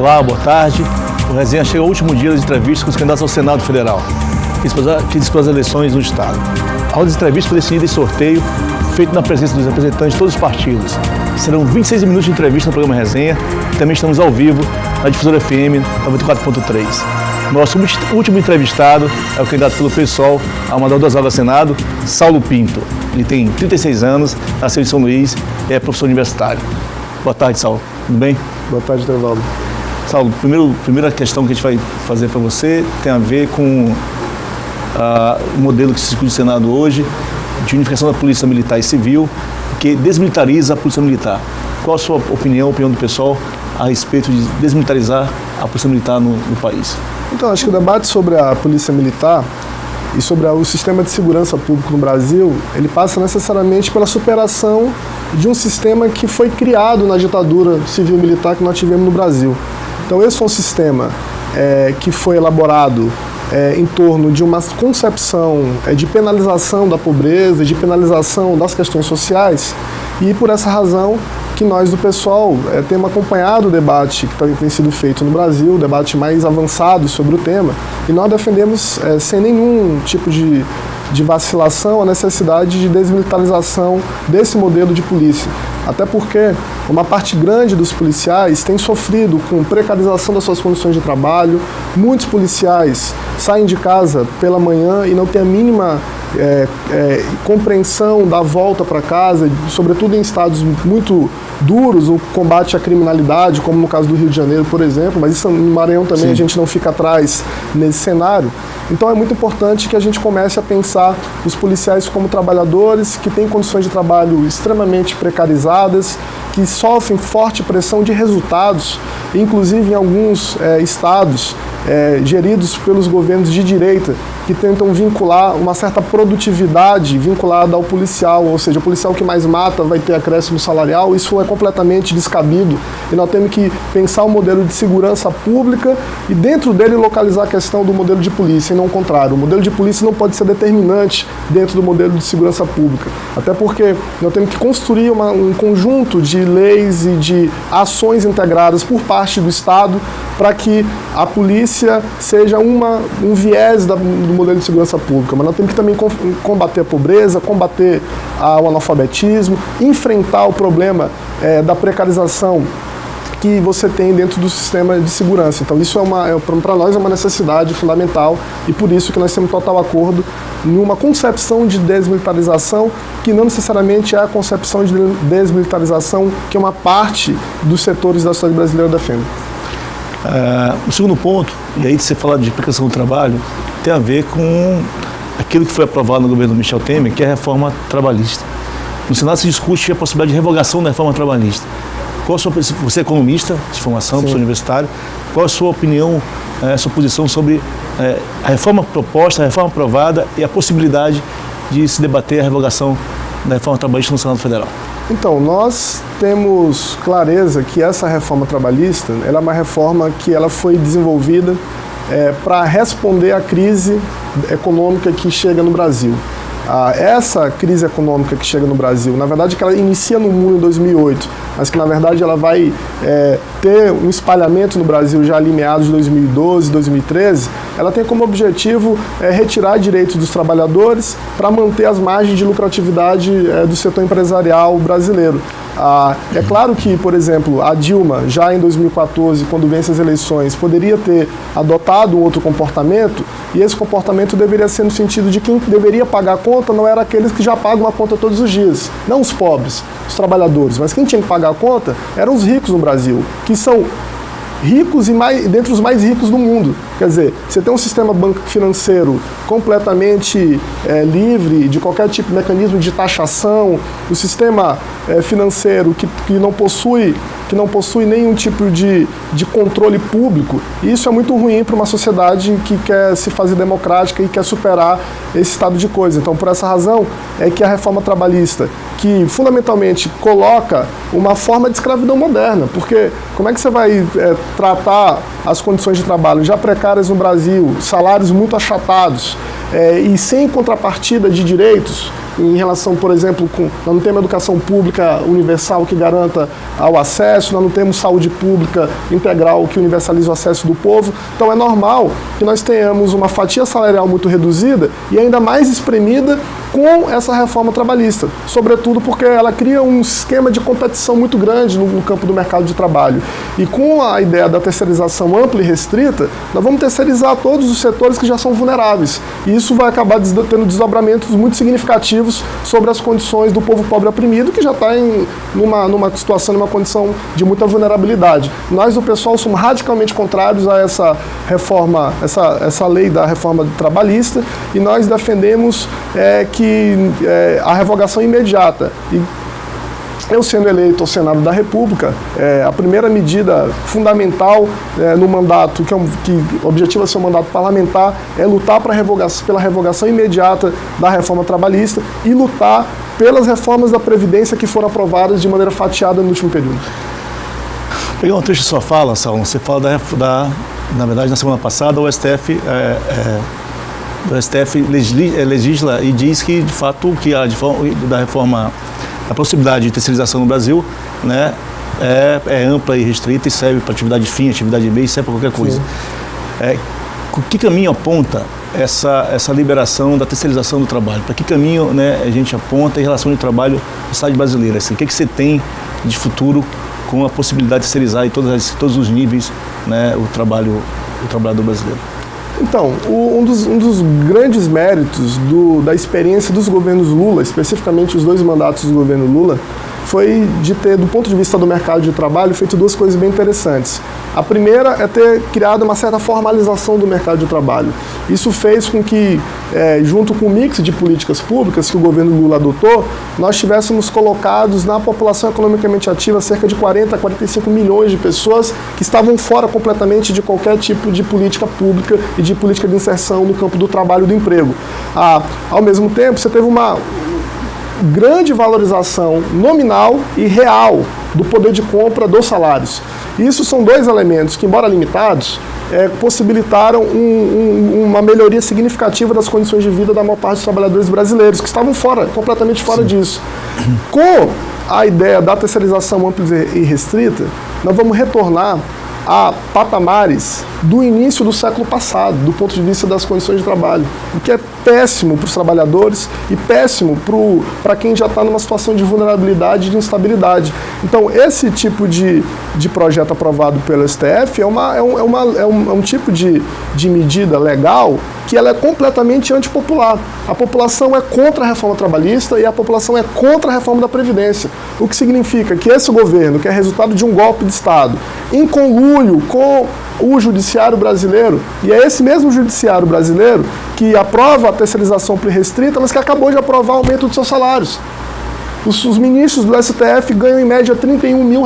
Olá, boa tarde. O Resenha chega ao último dia das entrevistas com os candidatos ao Senado Federal, que disputam as eleições no Estado. A ordem das entrevistas foi decidida em sorteio, feito na presença dos representantes de todos os partidos. Serão 26 minutos de entrevista no programa Resenha e também estamos ao vivo na Difusora FM 94.3. Nosso último entrevistado é o candidato pelo PSOL ao mandato 2 vagas ao Senado, Saulo Pinto. Ele tem 36 anos, nasceu em São Luís e é professor universitário. Boa tarde, Saulo. Tudo bem? Boa tarde, Tevaldo. Saulo, primeira questão que a gente vai fazer para você tem a ver com o modelo que se discute no Senado hoje, de unificação da Polícia Militar e Civil, que desmilitariza a Polícia Militar. Qual a sua opinião, a opinião do pessoal, a respeito de desmilitarizar a Polícia Militar no país? Então, acho que o debate sobre a Polícia Militar e sobre o sistema de segurança público no Brasil, ele passa necessariamente pela superação de um sistema que foi criado na ditadura civil-militar que nós tivemos no Brasil. Então, esse foi um sistema que foi elaborado em torno de uma concepção de penalização da pobreza, de penalização das questões sociais, e por essa razão que nós do PSOL temos acompanhado o debate que tem sido feito no Brasil, o debate mais avançado sobre o tema, e nós defendemos sem nenhum tipo de vacilação a necessidade de desmilitarização desse modelo de polícia. Até porque uma parte grande dos policiais tem sofrido com precarização das suas condições de trabalho. Muitos policiais saem de casa pela manhã e não têm a mínima compreensão da volta para casa, sobretudo em estados muito duros, o combate à criminalidade, como no caso do Rio de Janeiro, por exemplo, mas isso no Maranhão também. Sim. A gente não fica atrás nesse cenário. Então é muito importante que a gente comece a pensar os policiais como trabalhadores que têm condições de trabalho extremamente precarizadas, que sofrem forte pressão de resultados, inclusive em alguns estados geridos pelos governos de direita, que tentam vincular uma certa produtividade vinculada ao policial, ou seja, o policial que mais mata vai ter acréscimo salarial. Isso é completamente descabido e nós temos que pensar um modelo de segurança pública e dentro dele localizar a questão do modelo de polícia e não o contrário. O modelo de polícia não pode ser determinante dentro do modelo de segurança pública, até porque nós temos que construir um conjunto de leis e de ações integradas por parte do Estado para que a polícia seja um viés do modelo de segurança pública. Mas nós temos que também combater a pobreza, combater o analfabetismo, enfrentar o problema da precarização que você tem dentro do sistema de segurança. Então isso para nós é uma necessidade fundamental e por isso que nós temos total acordo em uma concepção de desmilitarização que não necessariamente é a concepção de desmilitarização que uma parte dos setores da sociedade brasileira defende. O segundo ponto, e aí você fala de aplicação do trabalho, tem a ver com aquilo que foi aprovado no governo do Michel Temer, que é a reforma trabalhista. No Senado se discute a possibilidade de revogação da reforma trabalhista. Você é economista de formação, professor universitário, qual a sua opinião, a sua posição sobre a reforma proposta, a reforma aprovada e a possibilidade de se debater a revogação da reforma trabalhista no Senado Federal? Então, nós temos clareza que essa reforma trabalhista ela é uma reforma que ela foi desenvolvida para responder à crise econômica que chega no Brasil. Essa crise econômica que chega no Brasil, na verdade que ela inicia no mundo em 2008, mas que na verdade ela vai ter um espalhamento no Brasil já ali meados de 2012, 2013, ela tem como objetivo retirar direitos dos trabalhadores para manter as margens de lucratividade do setor empresarial brasileiro. É claro que, por exemplo, a Dilma, já em 2014, quando vence as eleições, poderia ter adotado um outro comportamento, e esse comportamento deveria ser no sentido de quem deveria pagar a conta não era aqueles que já pagam a conta todos os dias, não os pobres, os trabalhadores, mas quem tinha que pagar a conta eram os ricos no Brasil, que são ricos e dentre os mais ricos do mundo. Quer dizer, você tem um sistema financeiro completamente livre de qualquer tipo de mecanismo de taxação, o sistema financeiro que não possui nenhum tipo de controle público, e isso é muito ruim para uma sociedade que quer se fazer democrática e quer superar esse estado de coisa. Então, por essa razão, é que a reforma trabalhista, que fundamentalmente coloca uma forma de escravidão moderna, porque como é que você vai tratar as condições de trabalho já precárias no Brasil, salários muito achatados, e sem contrapartida de direitos, em relação, por exemplo, nós não temos educação pública universal que garanta ao acesso, nós não temos saúde pública integral que universaliza o acesso do povo. Então é normal que nós tenhamos uma fatia salarial muito reduzida e ainda mais espremida com essa reforma trabalhista, sobretudo porque ela cria um esquema de competição muito grande no campo do mercado de trabalho. E com a ideia da terceirização ampla e restrita, nós vamos terceirizar todos os setores que já são vulneráveis. E isso vai acabar tendo desdobramentos muito significativos sobre as condições do povo pobre oprimido, que já está numa situação, numa condição de muita vulnerabilidade. Nós, do pessoal, somos radicalmente contrários a essa reforma, essa lei da reforma trabalhista, e nós defendemos que a revogação imediata. E eu sendo eleito ao Senado da República, a primeira medida fundamental no mandato, que objetiva seu mandato parlamentar, é lutar pela revogação imediata da reforma trabalhista e lutar pelas reformas da Previdência que foram aprovadas de maneira fatiada no último período. Pegar um trecho de sua fala, Saulo, você fala na verdade, na semana passada, o STF legisla e diz que, de fato, que da reforma, a possibilidade de terceirização no Brasil, né, é ampla e restrita e serve para atividade fim, atividade meio, serve para qualquer coisa. Que caminho aponta essa liberação da terceirização do trabalho? Para que caminho, né, a gente aponta em relação ao trabalho na sociedade brasileira? Assim, o que você tem de futuro com a possibilidade de terceirizar em todos os níveis, né, o trabalhador brasileiro? Então, um dos grandes méritos da experiência dos governos Lula, especificamente os 2 mandatos do governo Lula, foi de ter, do ponto de vista do mercado de trabalho, feito 2 coisas bem interessantes. A primeira é ter criado uma certa formalização do mercado de trabalho. Isso fez com que, junto com o mix de políticas públicas que o governo Lula adotou, nós tivéssemos colocados na população economicamente ativa cerca de 40 a 45 milhões de pessoas que estavam fora completamente de qualquer tipo de política pública e de política de inserção no campo do trabalho e do emprego. Ao mesmo tempo, você teve uma grande valorização nominal e real do poder de compra dos salários. Isso são 2 elementos que, embora limitados, possibilitaram uma melhoria significativa das condições de vida da maior parte dos trabalhadores brasileiros, que estavam completamente fora disso. Com a ideia da terceirização ampla e restrita, nós vamos retornar a patamares do início do século passado, do ponto de vista das condições de trabalho, o que é péssimo para os trabalhadores e péssimo para quem já está numa situação de vulnerabilidade e de instabilidade. Então, esse tipo de projeto aprovado pelo STF é um tipo de medida legal que ela é completamente antipopular. A população é contra a reforma trabalhista e a população é contra a reforma da Previdência, o que significa que esse governo, que é resultado de um golpe de Estado, em conluio com o judiciário brasileiro, e é esse mesmo judiciário brasileiro que aprova a terceirização restrita, mas que acabou de aprovar o aumento dos seus salários. Os ministros do STF ganham em média R$31 mil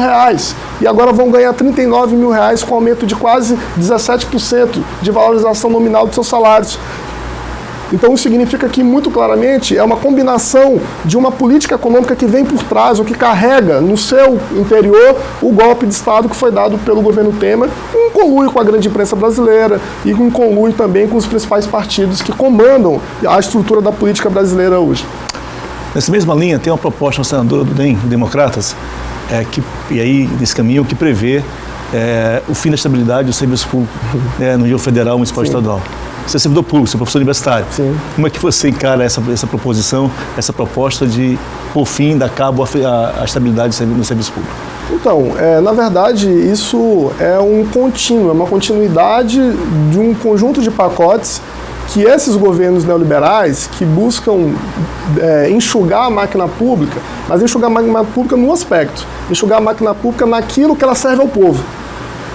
e agora vão ganhar R$39 mil com aumento de quase 17% de valorização nominal dos seus salários. Então isso significa que, muito claramente, é uma combinação de uma política econômica que vem por trás, ou que carrega no seu interior o golpe de Estado que foi dado pelo governo Temer, em conluio com a grande imprensa brasileira e em conluio também com os principais partidos que comandam a estrutura da política brasileira hoje. Nessa mesma linha, tem uma proposta no senador do DEM, Democratas, e aí, nesse caminho, que prevê o fim da estabilidade do serviço público no nível federal, municipal e estadual. Você é servidor público, você é professor universitário. Sim. Como é que você encara essa proposição, essa proposta de, por fim, dar cabo à estabilidade no serviço público? Então, na verdade, isso é um contínuo, é uma continuidade de um conjunto de pacotes que esses governos neoliberais, que buscam enxugar a máquina pública, mas enxugar a máquina pública num aspecto, enxugar a máquina pública naquilo que ela serve ao povo.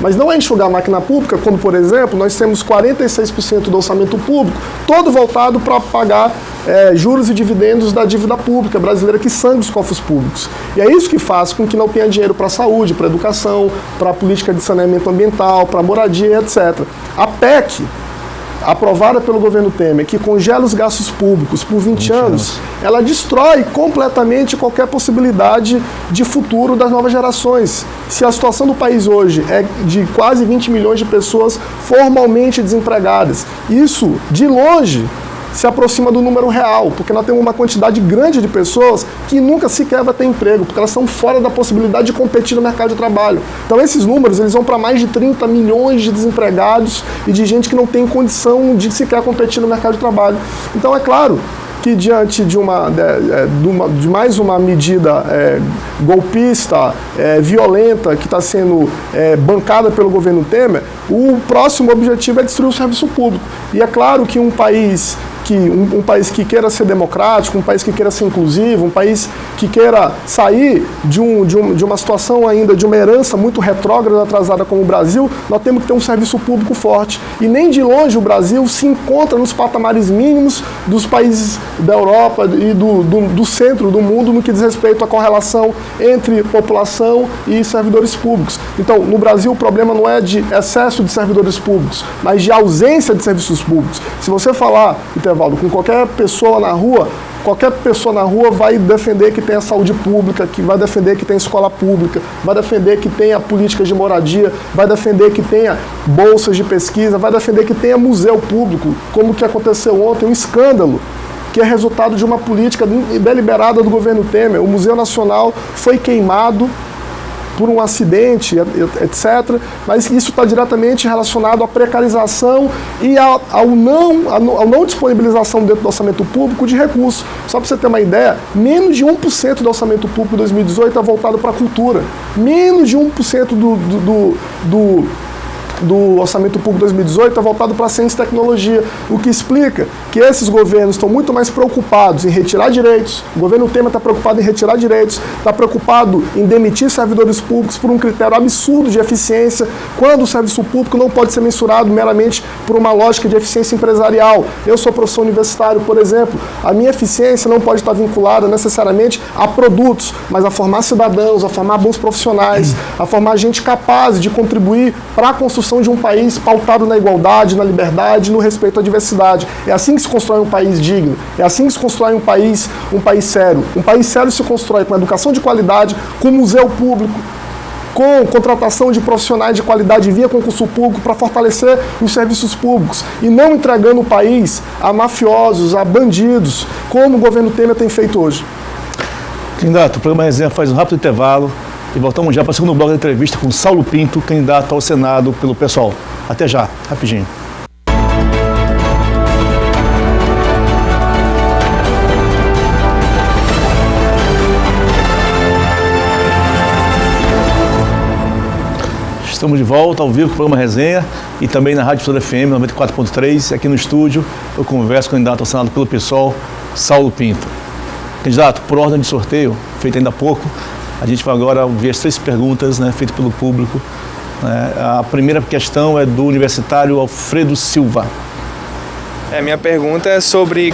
Mas não é enxugar a máquina pública quando, por exemplo, nós temos 46% do orçamento público todo voltado para pagar juros e dividendos da dívida pública brasileira que sangra os cofres públicos. E é isso que faz com que não tenha dinheiro para a saúde, para a educação, para a política de saneamento ambiental, para a moradia, etc. A PEC, aprovada pelo governo Temer, que congela os gastos públicos por 20 anos, ela destrói completamente qualquer possibilidade de futuro das novas gerações. Se a situação do país hoje é de quase 20 milhões de pessoas formalmente desempregadas, isso, de longe, se aproxima do número real, porque nós temos uma quantidade grande de pessoas que nunca sequer vai ter emprego, porque elas estão fora da possibilidade de competir no mercado de trabalho. Então esses números eles vão para mais de 30 milhões de desempregados e de gente que não tem condição de sequer competir no mercado de trabalho. Então é claro que diante de mais uma medida golpista, violenta, que está sendo bancada pelo governo Temer, o próximo objetivo é destruir o serviço público. E é claro que um país que queira ser democrático, um país que queira ser inclusivo, um país que queira sair de uma situação ainda, de uma herança muito retrógrada, atrasada como o Brasil, nós temos que ter um serviço público forte. E nem de longe o Brasil se encontra nos patamares mínimos dos países da Europa e do centro do mundo no que diz respeito à correlação entre população e servidores públicos. Então, no Brasil o problema não é de excesso de servidores públicos, mas de ausência de serviços públicos. Se você falar, Valdo, com qualquer pessoa na rua vai defender que tenha saúde pública, que vai defender que tenha escola pública, vai defender que tenha políticas de moradia, vai defender que tenha bolsas de pesquisa, vai defender que tenha museu público, como o que aconteceu ontem, um escândalo, que é resultado de uma política deliberada do governo Temer. O Museu Nacional foi queimado por um acidente, etc. Mas isso está diretamente relacionado à precarização e à não disponibilização dentro do orçamento público de recursos. Só para você ter uma ideia, menos de 1% do orçamento público de 2018 é voltado para a cultura. Menos de 1% do orçamento público de 2018 é voltado para a ciência e tecnologia, o que explica que esses governos estão muito mais preocupados em retirar direitos. O governo Temer está preocupado em retirar direitos, está preocupado em demitir servidores públicos por um critério absurdo de eficiência, quando o serviço público não pode ser mensurado meramente por uma lógica de eficiência empresarial. Eu sou professor universitário, por exemplo, a minha eficiência não pode estar vinculada necessariamente a produtos, mas a formar cidadãos, a formar bons profissionais, a formar gente capaz de contribuir para a construção de um país pautado na igualdade, na liberdade, no respeito à diversidade. É assim que se constrói um país digno, é assim que se constrói um país sério. Um país sério se constrói com educação de qualidade, com museu público, com contratação de profissionais de qualidade via concurso público para fortalecer os serviços públicos e não entregando o país a mafiosos, a bandidos, como o governo Temer tem feito hoje. Candidato, o programa Resenha faz um rápido intervalo e voltamos já para o segundo bloco da entrevista com Saulo Pinto, candidato ao Senado pelo PSOL. Até já, rapidinho. Estamos de volta ao vivo com o programa Resenha e também na Rádio Fusora FM 94.3. Aqui no estúdio eu converso com o candidato ao Senado pelo PSOL, Saulo Pinto. Candidato, por ordem de sorteio, feito ainda há pouco, a gente vai agora ver as 3 perguntas, né, feitas pelo público. A primeira questão é do universitário Alfredo Silva. Minha pergunta é sobre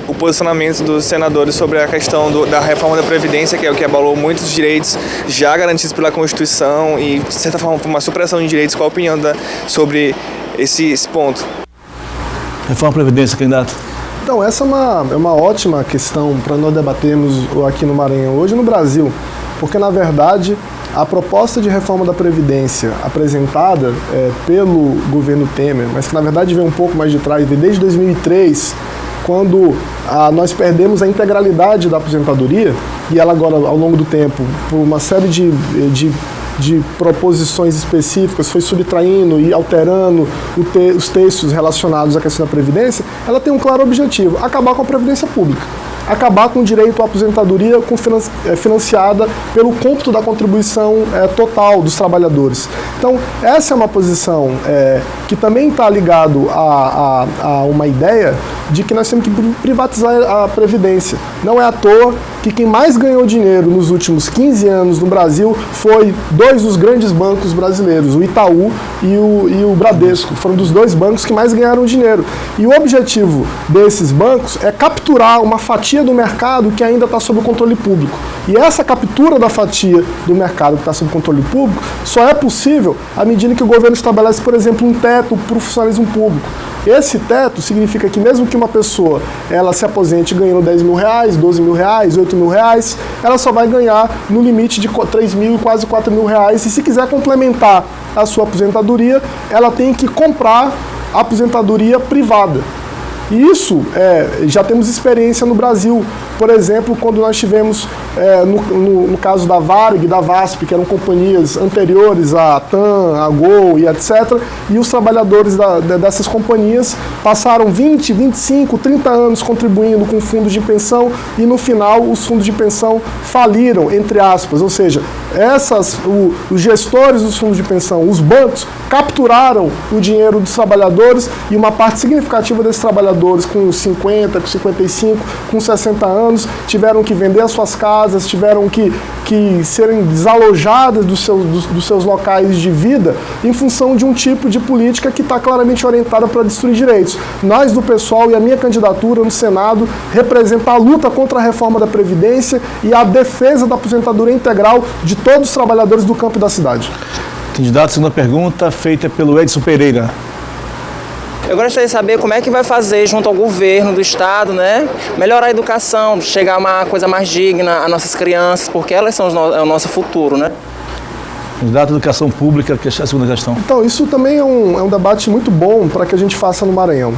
o posicionamento dos senadores sobre a questão da reforma da Previdência, que é o que abalou muitos direitos já garantidos pela Constituição e, de certa forma, uma supressão de direitos. Qual a opinião sobre esse ponto? Reforma da Previdência, candidato. Então, essa é uma ótima questão para nós debatermos aqui no Maranhão hoje no Brasil, porque, na verdade, a proposta de reforma da Previdência apresentada pelo governo Temer, mas que, na verdade, vem um pouco mais de trás, vem desde 2003, quando nós perdemos a integralidade da aposentadoria, e ela agora, ao longo do tempo, por uma série de proposições específicas, foi subtraindo e alterando os textos relacionados à questão da Previdência, ela tem um claro objetivo: acabar com a Previdência Pública. Acabar com o direito à aposentadoria financiada pelo cômputo da contribuição total dos trabalhadores. Então, essa é uma posição que também está ligado a uma ideia de que nós temos que privatizar a Previdência. Não é à toa que quem mais ganhou dinheiro nos últimos 15 anos no Brasil foi 2 dos grandes bancos brasileiros, o Itaú e o Bradesco. Foram dos 2 bancos que mais ganharam dinheiro. E o objetivo desses bancos é capturar uma fatia do mercado que ainda está sob o controle público. E essa captura da fatia do mercado que está sob controle público só é possível à medida que o governo estabelece, por exemplo, um teto para o funcionalismo público. Esse teto significa que mesmo que uma pessoa ela se aposente ganhando R$10 mil, R$12 mil, R$8 mil, ela só vai ganhar no limite de R$3 mil e quase R$4 mil. E se quiser complementar a sua aposentadoria, ela tem que comprar a aposentadoria privada. E isso já temos experiência no Brasil. Por exemplo, quando nós tivemos, no caso da Varig, da VASP, que eram companhias anteriores à TAM, à Gol e etc., e os trabalhadores dessas companhias passaram 20, 25, 30 anos contribuindo com fundos de pensão e no final os fundos de pensão faliram, entre aspas, ou seja, os gestores dos fundos de pensão, os bancos, capturaram o dinheiro dos trabalhadores e uma parte significativa desses trabalhadores com 50, com 55, com 60 anos, tiveram que vender as suas casas, tiveram que serem desalojadas dos seus locais de vida em função de um tipo de política que está claramente orientada para destruir direitos. Nós do PSOL e a minha candidatura no Senado representa a luta contra a reforma da Previdência e a defesa da aposentadoria integral de todos os trabalhadores do campo e da cidade. Candidato, segunda pergunta, feita pelo Edson Pereira. Eu gostaria de saber como é que vai fazer junto ao governo do estado, né? Melhorar a educação, chegar a uma coisa mais digna às nossas crianças, porque elas são o nosso futuro, né? Candidato à educação pública, que é a segunda questão. Então, isso também é um debate muito bom para que a gente faça no Maranhão.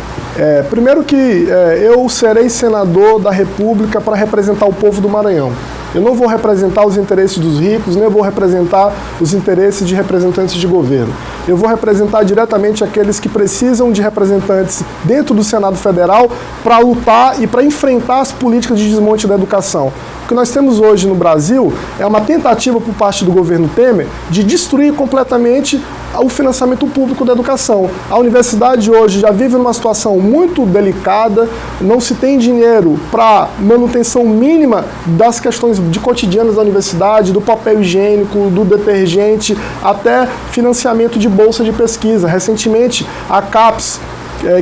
Primeiro que eu serei senador da República para representar o povo do Maranhão. Eu não vou representar os interesses dos ricos, nem vou representar os interesses de representantes de governo. Eu vou representar diretamente aqueles que precisam de representantes dentro do Senado Federal para lutar e para enfrentar as políticas de desmonte da educação. O que nós temos hoje no Brasil é uma tentativa por parte do governo Temer de destruir completamente o financiamento público da educação. A universidade hoje já vive numa situação muito delicada, não se tem dinheiro para manutenção mínima das questões de cotidianas da universidade, do papel higiênico, do detergente, até financiamento de bolsa de pesquisa. Recentemente, a CAPES,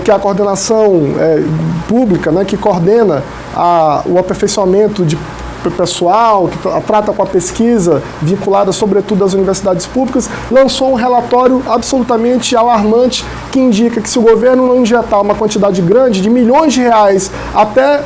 que é a coordenação pública, né, que coordena o aperfeiçoamento de pessoal, que trata com a pesquisa vinculada sobretudo às universidades públicas, lançou um relatório absolutamente alarmante que indica que se o governo não injetar uma quantidade grande de milhões de reais até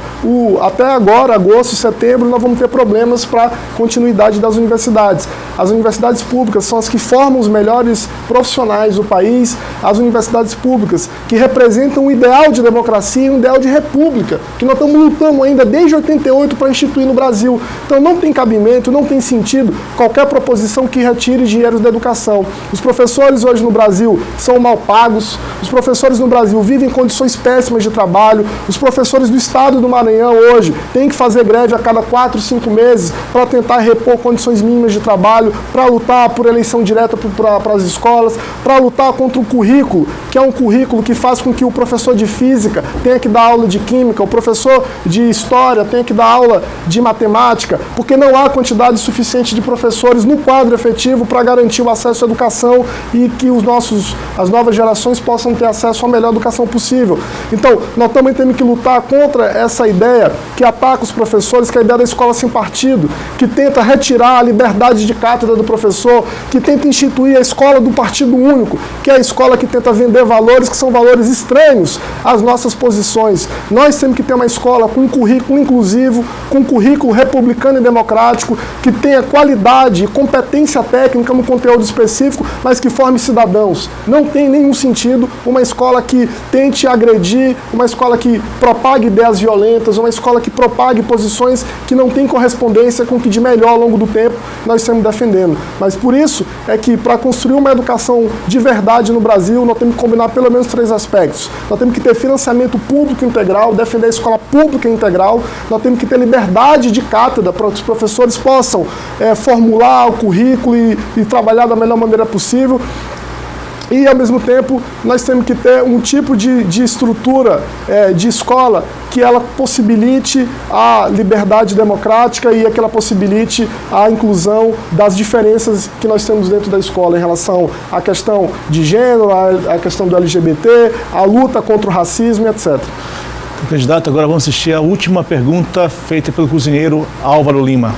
agora, agosto, setembro, nós vamos ter problemas para a continuidade das universidades. As universidades públicas são as que formam os melhores profissionais do país, as universidades públicas que representam um ideal de democracia e um ideal de república, que nós estamos lutando ainda desde 88 para instituir no Brasil. Então não tem cabimento, não tem sentido qualquer proposição que retire dinheiro da educação. Os professores hoje no Brasil são mal pagos, os professores no Brasil vivem em condições péssimas de trabalho, os professores do estado do Maranhão hoje têm que fazer greve a cada 4, 5 meses para tentar repor condições mínimas de trabalho, para lutar por eleição direta para as escolas, para lutar contra o currículo, que é um currículo que faz com que o professor de física tenha que dar aula de química, o professor de história tenha que dar aula de matemática, porque não há quantidade suficiente de professores no quadro efetivo para garantir o acesso à educação e que as novas gerações possam ter acesso à melhor educação possível. Então, nós também temos que lutar contra essa ideia que ataca os professores, que é a ideia da escola sem partido, que tenta retirar a liberdade de cátedra do professor, que tenta instituir a escola do partido único, que é a escola que tenta vender valores que são valores estranhos às nossas posições. Nós temos que ter uma escola com um currículo inclusivo, com um currículo republicano e democrático, que tenha qualidade e competência técnica no conteúdo específico, mas que forme cidadãos. Não tem nenhum sentido uma escola que tente agredir, uma escola que propague ideias violentas, uma escola que propague posições que não têm correspondência com o que de melhor ao longo do tempo nós estamos defendendo. Mas por isso é que para construir uma educação de verdade no Brasil, nós temos que combinar pelo menos 3 aspectos. Nós temos que ter financiamento público integral, defender a escola pública integral, nós temos que ter liberdade de cátedra para que os professores possam formular o currículo e trabalhar da melhor maneira possível. E, ao mesmo tempo, nós temos que ter um tipo de estrutura de escola que ela possibilite a liberdade democrática e que ela possibilite a inclusão das diferenças que nós temos dentro da escola em relação à questão de gênero, à questão do LGBT, à luta contra o racismo, etc. Candidato, agora vamos assistir a última pergunta feita pelo cozinheiro Álvaro Lima.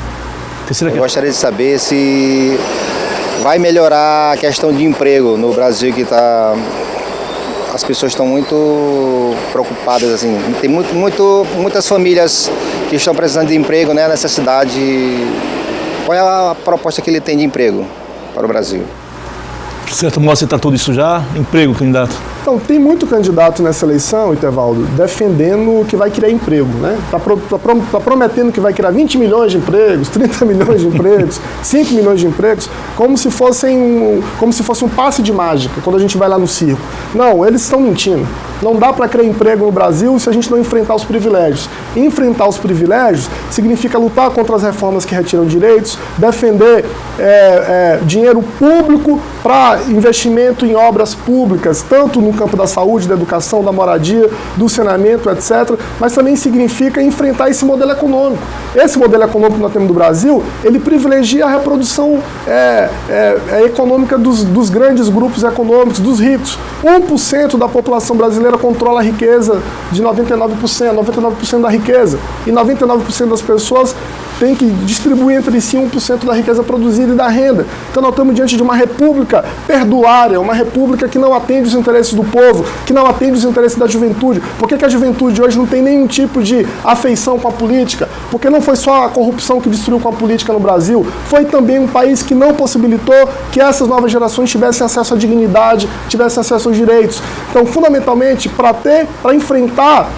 Eu gostaria de saber se vai melhorar a questão de emprego no Brasil, que as pessoas estão muito preocupadas, assim. Tem muitas famílias que estão precisando de emprego, né, nessa cidade. Qual é a proposta que ele tem de emprego para o Brasil? De certo modo, você tratou disso já? Emprego, candidato? Então, tem muito candidato nessa eleição, Itevaldo, defendendo que vai criar emprego, né? Tá prometendo que vai criar 20 milhões de empregos, 30 milhões de empregos, 5 milhões de empregos, como se fosse um passe de mágica, quando a gente vai lá no circo. Não, eles estão mentindo. Não dá para criar emprego no Brasil se a gente não enfrentar os privilégios. Enfrentar os privilégios significa lutar contra as reformas que retiram direitos, defender dinheiro público para investimento em obras públicas, tanto no campo da saúde, da educação, da moradia, do saneamento, etc., mas também significa enfrentar esse modelo econômico. Esse modelo econômico que nós temos no Brasil, ele privilegia a reprodução econômica dos grandes grupos econômicos, dos ricos. 1% da população brasileira controla a riqueza de 99% da riqueza. E 99% das pessoas tem que distribuir entre si 1% da riqueza produzida e da renda. Então nós estamos diante de uma república perdulária, uma república que não atende os interesses do povo, que não atende os interesses da juventude. Por que a juventude hoje não tem nenhum tipo de afeição com a política? Porque não foi só a corrupção que destruiu com a política no Brasil, foi também um país que não possibilitou que essas novas gerações tivessem acesso à dignidade, tivessem acesso aos direitos. Então, fundamentalmente, para enfrentar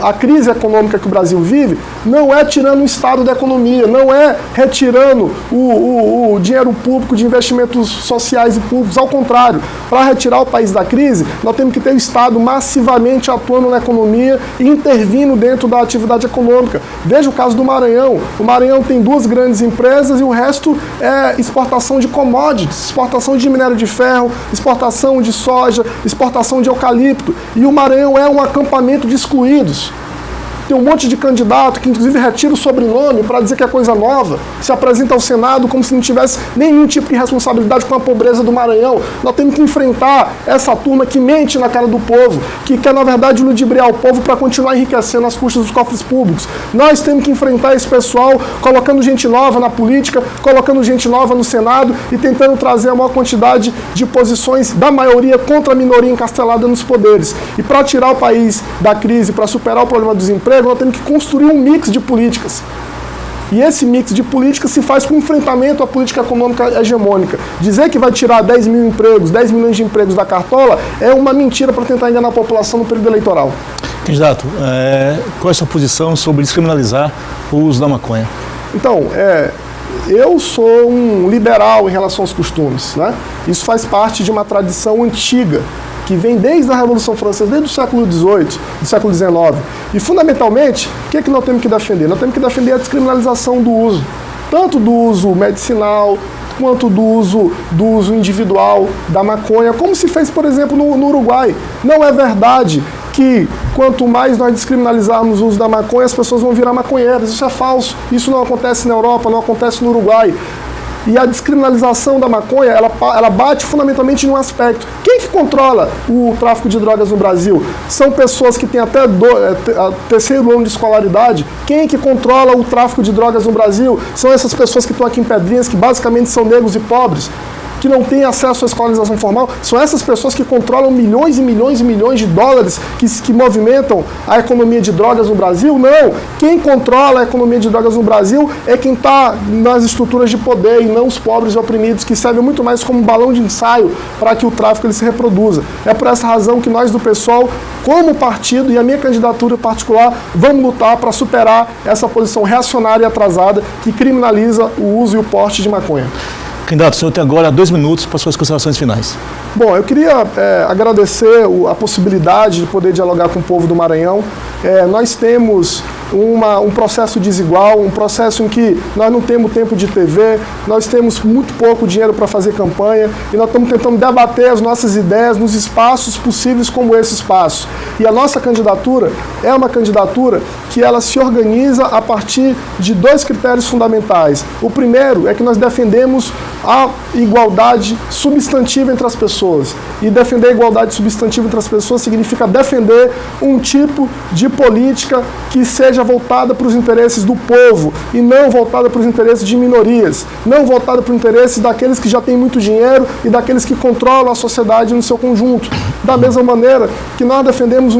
a crise econômica que o Brasil vive, não é tirando o Estado da economia, não é retirando o dinheiro público de investimentos sociais e públicos. Ao contrário, para retirar o país da crise, nós temos que ter o Estado massivamente atuando na economia e intervindo dentro da atividade econômica. Veja o caso do Maranhão. O Maranhão tem 2 grandes empresas e o resto é exportação de commodities, exportação de minério de ferro, exportação de soja, exportação de eucalipto. E o Maranhão é um acampamento de excluídos. Tem um monte de candidato que inclusive retira o sobrenome para dizer que é coisa nova, se apresenta ao Senado como se não tivesse nenhum tipo de responsabilidade com a pobreza do Maranhão. Nós temos que enfrentar essa turma que mente na cara do povo, que quer na verdade ludibriar o povo para continuar enriquecendo as custas dos cofres públicos. Nós temos que enfrentar esse pessoal colocando gente nova na política, colocando gente nova no Senado e tentando trazer a maior quantidade de posições da maioria contra a minoria encastelada nos poderes. E para tirar o país da crise, para superar o problema do desemprego, nós temos que construir um mix de políticas. E esse mix de políticas se faz com enfrentamento à política econômica hegemônica. Dizer que vai tirar 10 mil empregos, 10 milhões de empregos da cartola é uma mentira para tentar enganar a população no período eleitoral. Candidato, qual é a sua posição sobre descriminalizar o uso da maconha? Então, eu sou um liberal em relação aos costumes, né? Isso faz parte de uma tradição antiga, que vem desde a Revolução Francesa, desde o século XVIII, do século XIX. E, fundamentalmente, o que nós temos que defender? Nós temos que defender a descriminalização do uso, tanto do uso medicinal, quanto do uso individual da maconha, como se fez, por exemplo, no Uruguai. Não é verdade que quanto mais nós descriminalizarmos o uso da maconha, as pessoas vão virar maconheiras. Isso é falso. Isso não acontece na Europa, não acontece no Uruguai. E a descriminalização da maconha, ela bate fundamentalmente num aspecto. Quem que controla o tráfico de drogas no Brasil? São pessoas que têm até terceiro ano de escolaridade. Quem que controla o tráfico de drogas no Brasil? São essas pessoas que estão aqui em Pedrinhas, que basicamente são negros e pobres, que não têm acesso à escolarização formal. São essas pessoas que controlam milhões e milhões e milhões de dólares que movimentam a economia de drogas no Brasil? Não. Quem controla a economia de drogas no Brasil é quem está nas estruturas de poder e não os pobres e oprimidos, que servem muito mais como um balão de ensaio para que o tráfico ele se reproduza. É por essa razão que nós do PSOL, como partido e a minha candidatura particular, vamos lutar para superar essa posição reacionária e atrasada que criminaliza o uso e o porte de maconha. Candidato, o senhor tem agora 2 minutos para suas considerações finais. Bom, eu queria agradecer a possibilidade de poder dialogar com o povo do Maranhão. Nós temos um processo desigual, um processo em que nós não temos tempo de TV, nós temos muito pouco dinheiro para fazer campanha e nós estamos tentando debater as nossas ideias nos espaços possíveis como esse espaço. E a nossa candidatura é uma candidatura que ela se organiza a partir de 2 critérios fundamentais. O primeiro é que nós defendemos a igualdade substantiva entre as pessoas. E defender a igualdade substantiva entre as pessoas significa defender um tipo de política que seja voltada para os interesses do povo e não voltada para os interesses de minorias, não voltada para o interesse daqueles que já têm muito dinheiro e daqueles que controlam a sociedade no seu conjunto. Da mesma maneira que nós defendemos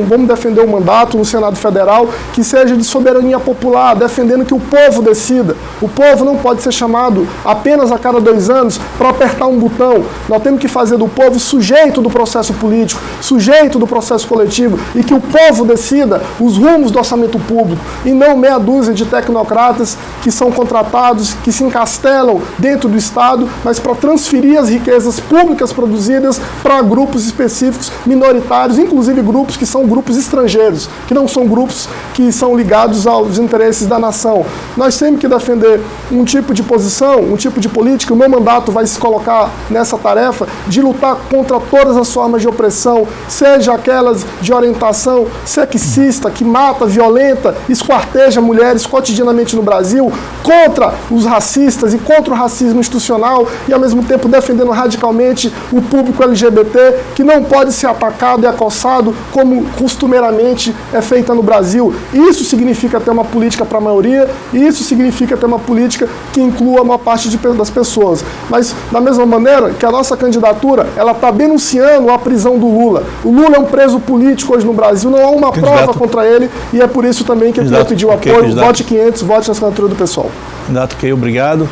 vamos defender um mandato no Senado Federal que seja de soberania popular, defendendo que o povo decida. O povo não pode ser chamado apenas a cada 2 anos para apertar um botão. Nós temos que fazer do povo sujeito do processo político, sujeito do processo coletivo, e que o povo decida os rumos do orçamento público e não meia dúzia de tecnocratas que são contratados, que se encastelam dentro do Estado, mas para transferir as riquezas públicas produzidas para grupos específicos, minoritários, inclusive grupos que são grupos estrangeiros, que não são grupos que são ligados aos interesses da nação. Nós temos que defender um tipo de posição, um tipo de política. O meu mandato vai se colocar nessa tarefa de lutar contra todas as formas de opressão, seja aquelas de orientação sexista, que mata, violenta, esquarteja mulheres cotidianamente no Brasil, contra os racistas e contra o racismo institucional, e ao mesmo tempo defendendo radicalmente o público LGBT, que não pode ser atacado e acossado como costumeiramente é feita no Brasil. Isso significa ter uma política para a maioria, e isso significa ter uma política que inclua uma parte das pessoas. Mas, da mesma maneira que a nossa candidatura, ela está denunciando a prisão do Lula. O Lula é um preso político hoje no Brasil, não há uma prova contra ele, e é por isso também que eu queria pedir o apoio. Vote 500, vote na assinatura do pessoal. Candidato Key, obrigado.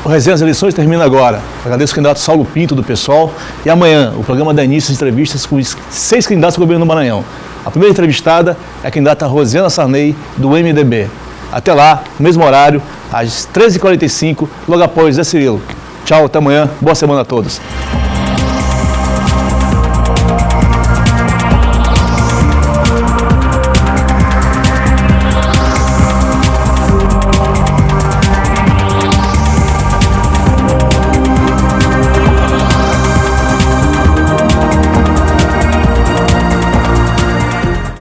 O Resenha das Eleições termina agora. Agradeço o candidato Saulo Pinto, do PSOL. E amanhã, o programa dá início às entrevistas com os 6 candidatos do governo do Maranhão. A primeira entrevistada é a candidata Rosiana Sarney, do MDB. Até lá, no mesmo horário, às 13h45, logo após Zé Cirilo. Tchau, até amanhã. Boa semana a todos.